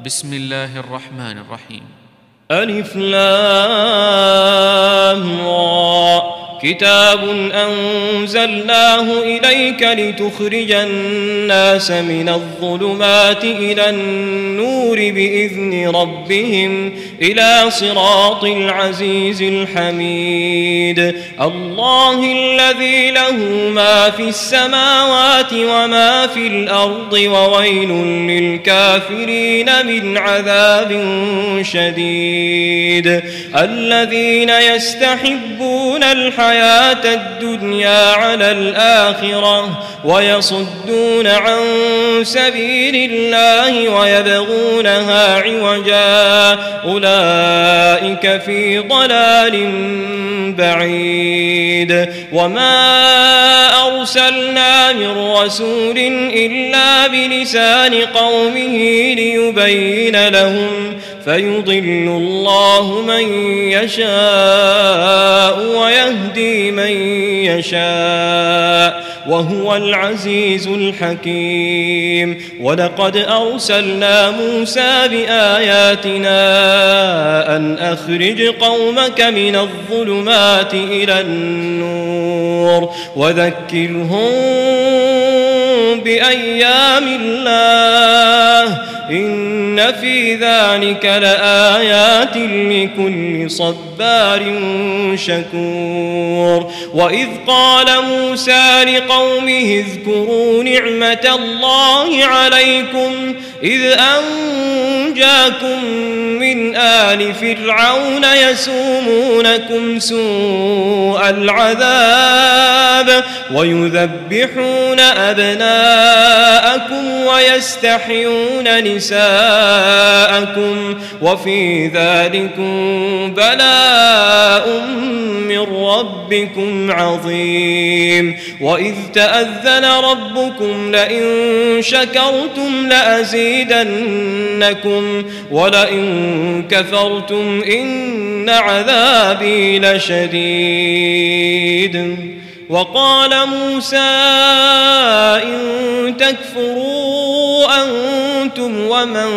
بسم الله الرحمن الرحيم. ألف لام را كتاب أنزلناه إليك لتخرج الناس من الظلمات إلى النور بإذن ربهم إلى صراط العزيز الحميد. الله الذي له ما في السماوات وما في الأرض وويل للكافرين من عذاب شديد. الذين يستحبون الحياة الدنيا على الآخرة ويصدون عن سبيل الله ويبغونها عوجا أولئك في ضلال بعيد. وما أرسلنا من رسول إلا بلسان قومه ليبين لهم فيضل الله من يشاء ويهدي من يشاء وهو العزيز الحكيم. ولقد أرسلنا موسى بآياتنا أن أخرج قومك من الظلمات إلى النور وذكرهم بأيام الله إن في ذلك لآيات لكل صبار شكور. وإذ قال موسى لقومه اذكروا نعمة الله عليكم إذ أنجاكم من آل فرعون يسومونكم سوء العذاب ويذبحون أبناءكم ويستحيون نساءكم وفي ذلكم بلاء من ربكم عظيم. وإذ تأذن ربكم لئن شكرتم لأزيدنكم ولئن كفرتم إن عذابي لشديد. وقال موسى إن تكفروا أنتم ومن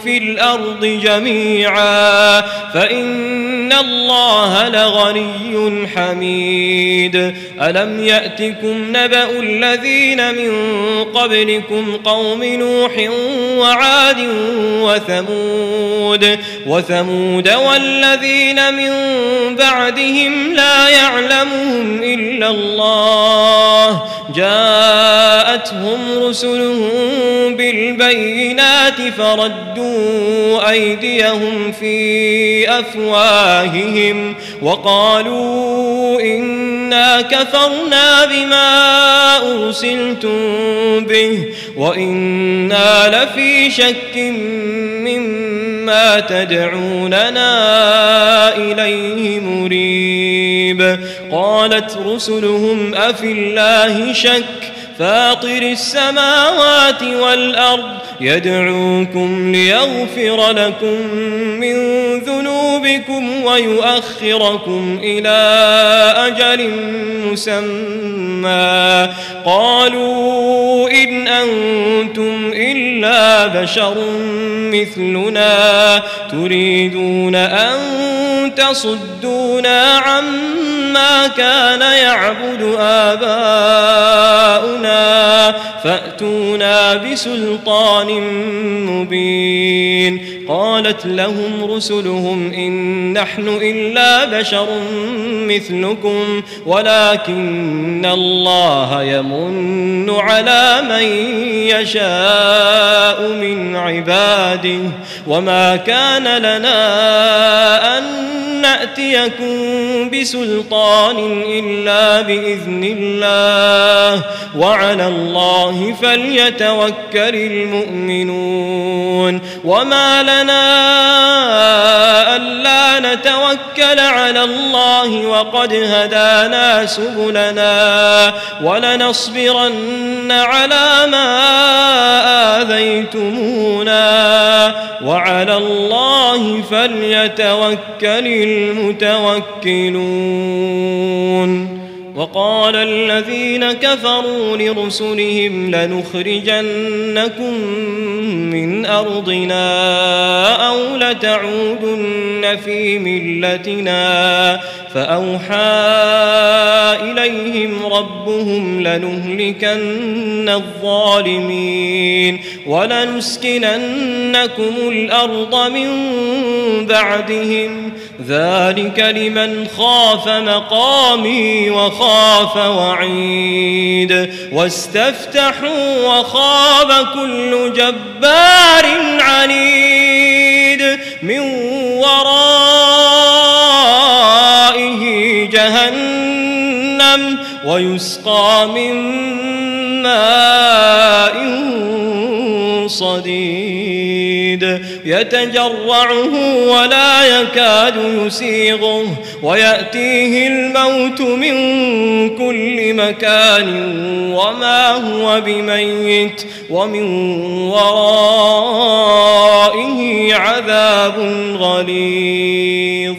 في الأرض جميعا فإن الله لغني حميد. ألم يأتكم نبأ الذين من قبلكم قوم نوح وعاد وثمود والذين من بعدهم لا يعلمهم إلا الله جاءتهم رسلهم بالبينات فردوا أيديهم في أفواههم وقالوا إنا كفرنا بما أرسلتم به وإنا لفي شك مما تدعوننا إليه مريب. قالت رسلهم أفي الله شك فاطر السماوات والأرض يدعوكم ليغفر لكم من ذنوبكم ويؤخركم إلى أجل مسمى قالوا إن أنتم إلا بشر مثلنا تريدون أن تصدونا عما كان يعبد آباؤنا فأتونا بسلطان مبين. قالت لهم رسلهم إن نحن إلا بشر مثلكم ولكن الله يمن على من يشاء من عباده وما كان لنا أن نأتيكم بسلطان إلا بإذن الله وعلى الله فليتوكل المؤمنون. وما لنا ألا نتوكل على الله وقد هدانا سبلنا ولنصبرن على ما آذيتمونا وعلى الله فليتوكل المتوكلون. وقال الذين كفروا لرسلهم لنخرجنكم من أرضنا أو لتعودن في ملتنا فأوحى إليهم ربهم لنهلكن الظالمين ولنسكننكم الأرض من بعدهم ذلك لمن خاف مقامي وخاف وعيد واستفتحوا وخاب كل جبار عنيد من ورائه جهنم ويسقى من ماء صديد يتجرعه ولا يكاد يسيغه ويأتيه الموت من كل مكان وما هو بميت ومن ورائه عذاب غليظ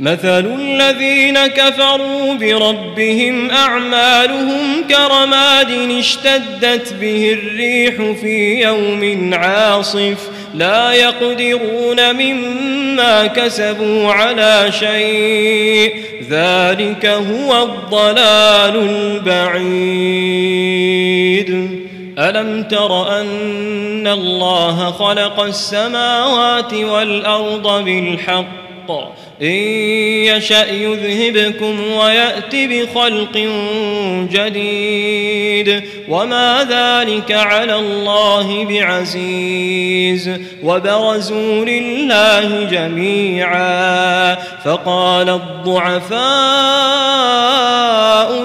مثل الذين كفروا بربهم أعمالهم كرماد اشتدت به الريح في يوم عاصف لا يقدرون مما كسبوا على شيء ذلك هو الضلال البعيد ألم تر أن الله خلق السماوات والأرض بالحق إن يشأ يذهبكم ويأت بخلق جديد وما ذلك على الله بعزيز وبرزوا لله جميعا فقال الضعفاء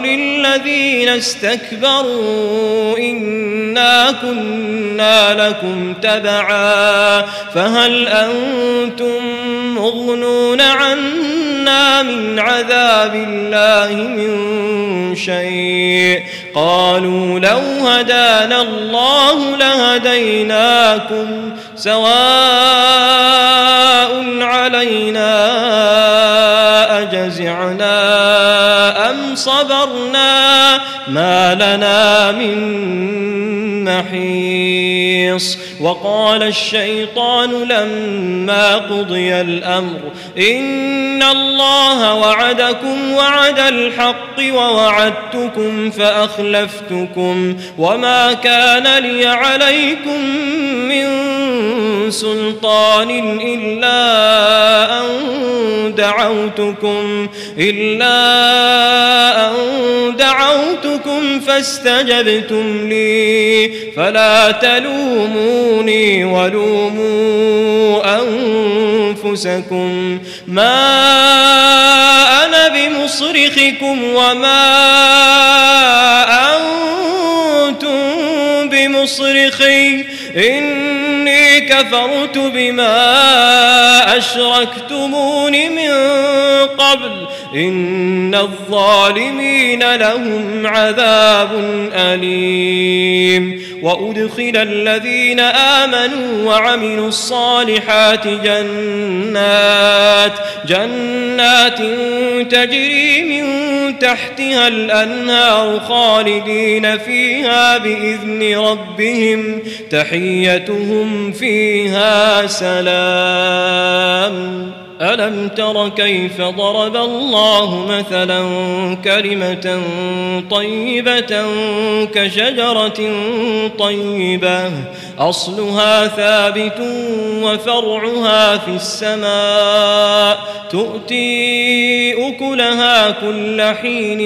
للذين استكبروا إنا كنا لكم تبعا فهل أنتم مغنون عنا من عذاب الله من شيء قالوا لو هدانا الله لهديناكم سواء علينا أجزعنا أم صبرنا ما لنا من محيص وقال الشيطان لما قضي الأمر إن الله وعدكم وعد الحق ووعدتكم فأخلفتكم وما كان لي عليكم من سلطان إلا أن دعوتكم فاستجبتم لي فلا تلوموني ولوموا أنفسكم ما أنا بمصرخكم وما أنتم بمصرخي إني كفرت بما أشركتمون من قبل إن الظالمين لهم عذاب أليم وأدخل الذين آمنوا وعملوا الصالحات جنات تجري من تحتها الأنهار خالدين فيها بإذن ربهم تحيتهم فيها سلام ألم تر كيف ضرب الله مثلا كلمة طيبة كشجرة طيبة أصلها ثابت وفرعها في السماء تؤتي أكلها كل حين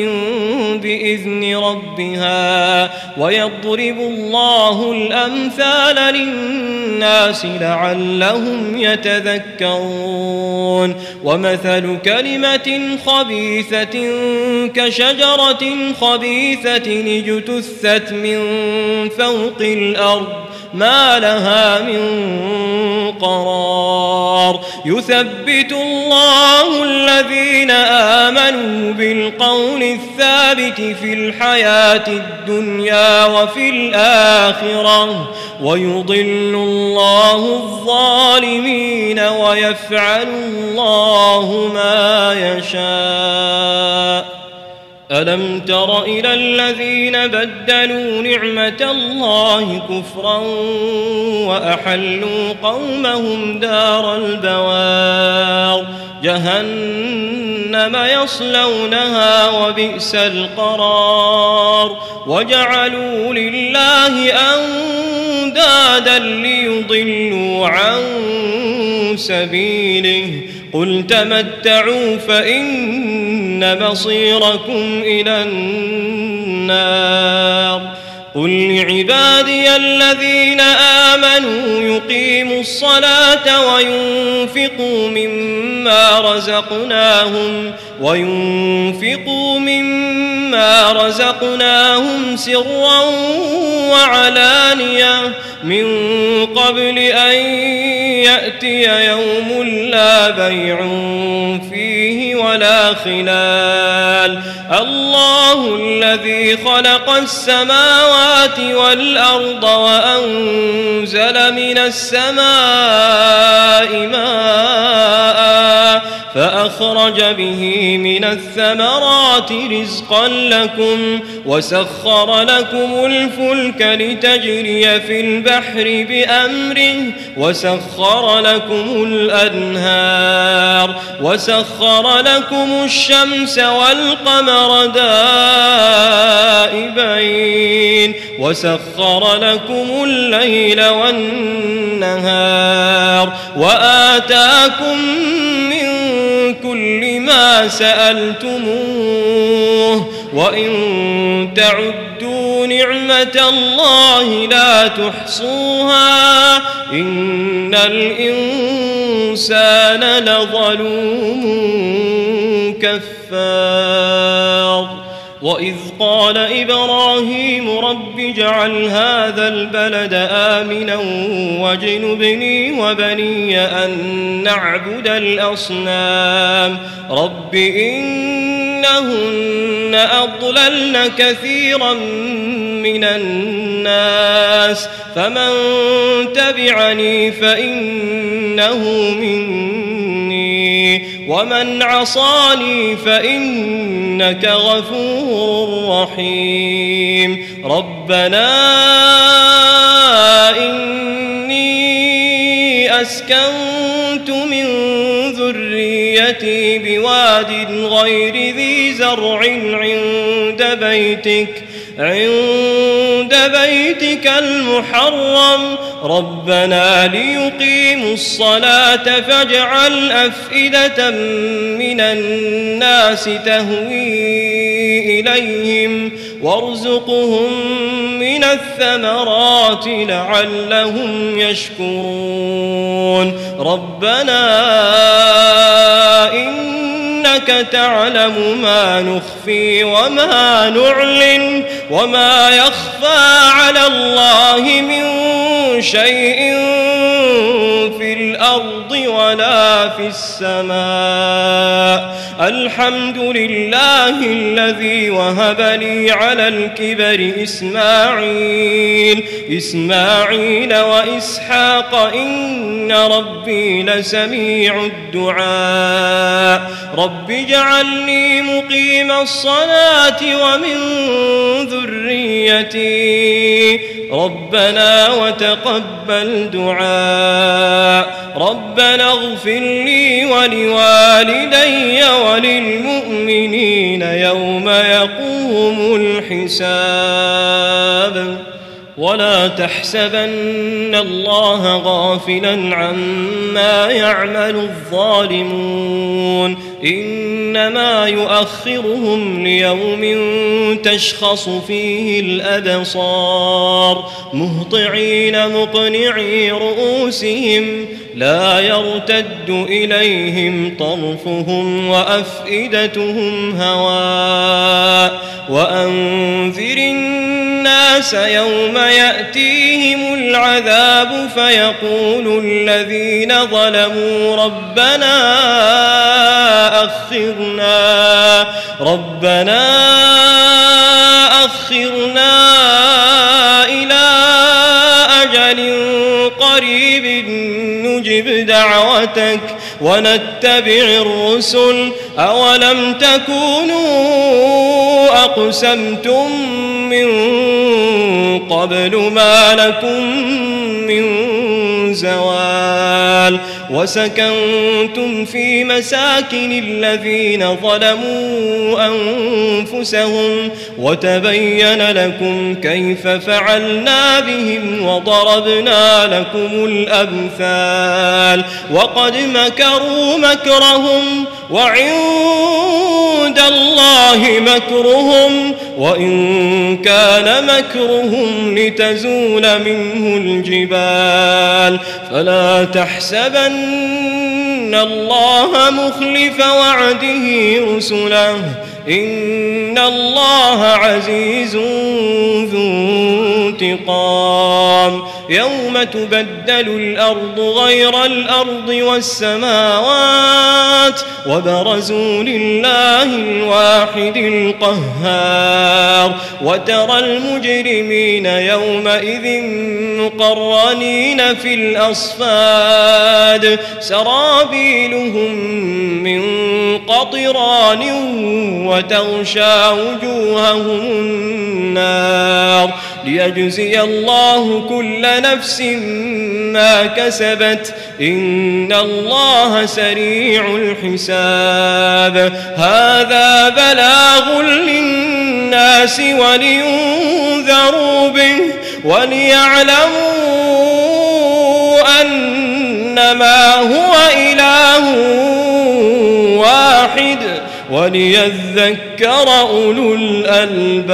بإذن ربها ويضرب الله الأمثال للناس لعلهم يتذكرون ومثل كلمة خبيثة كشجرة خبيثة اجتثت من فوق الأرض ما لها من قرار يثبت الله الذين آمنوا بالقول الثابت في الحياة الدنيا وفي الآخرة ويضل الله الظالمين ويفعل الله ما يشاء ألم تر إلى الذين بدلوا نعمة الله كفرا وأحلوا قومهم دار البوار جهنم يصلونها وبئس القرار وجعلوا لله أندادا ليضلوا عن سبيله قل تمتعوا فإن مصيركم إلى النار قل لعبادي الذين آمنوا يقيموا الصلاة وينفقوا مما رزقناهم سرا وعلانية من قبل أن يأتي يوم لا بيع فيه ولا خلال الله الذي خلق السماوات والأرض وأنزل من السماء ماء فأخرج به من الثمرات رزقا لكم وسخر لكم الفلك لتجري في البحر بأمره وسخر لكم الأنهار وسخر لكم الشمس والقمر دائبين وسخر لكم الليل والنهار وآتاكم من كل ما سألتموه وإن تعدوا نعمة الله لا تحصوها إن الإنسان لظلوم كفار وإذ قال إبراهيم رب اجعل هذا البلد آمنا واجنبني وبني أن نعبد الأصنام رب إنهن أضللن كثيرا من الناس فمن تبعني فإنه مني ومن عصاني فإنك غفور رحيم ربنا إني أسكنت من ذريتي بواد غير ذي زرع عند بيتك المحرم ربنا ليقيموا الصلاة فاجعل أفئدة من الناس تهوي إليهم وارزقهم من الثمرات لعلهم يشكرون ربنا إنك تعلم ما نخفي وما نعلن وما يخفى على الله من شيء في الأرض ولا في السماء الحمد لله الذي وهب لي على الكبر إسماعيل وإسحاق إن ربي لسميع الدعاء رب اجعلني مقيم الصلاة ومن ذريتي ربنا وتقبل دعاء ربنا اغفر لي ولوالدي وللمؤمنين يوم يقوم الحساب ولا تحسبن الله غافلا عما يعمل الظالمون إنما يؤخرهم ليوم تشخص فيه الأبصار مهطعين مقنعي رؤوسهم لا يرتد إليهم طرفهم وأفئدتهم هواء وأنذر الناس يوم يأتيهم العذاب فيقول الذين ظلموا ربنا أخرنا إلى أجل قريب نجب دعوتك ونتبع الرسل أولم تكونوا أقسمتم من قبل ما لكم من زوال وسكنتم في مساكن الذين ظلموا أنفسهم وتبين لكم كيف فعلنا بهم وضربنا لكم الأمثال وقد مكروا مكرهم وعند الله مكرهم وإن كان مكرهم لتزول منه الجبال فلا تحسبن الله مخلف وعده رسله إن الله عزيز ذو انتقام يوم تبدل الأرض غير الأرض والسماوات وبرزوا لله الواحد القهار وترى المجرمين يومئذ مقرنين في الأصفاد سرابيلهم من قطران وتغشى وجوههم النار ليجزي الله كل نفس ما كسبت إن الله سريع الحساب هذا بلاغ للناس ولينذروا به وليعلموا أنما هو إله واحد وليذكر أولو الألباب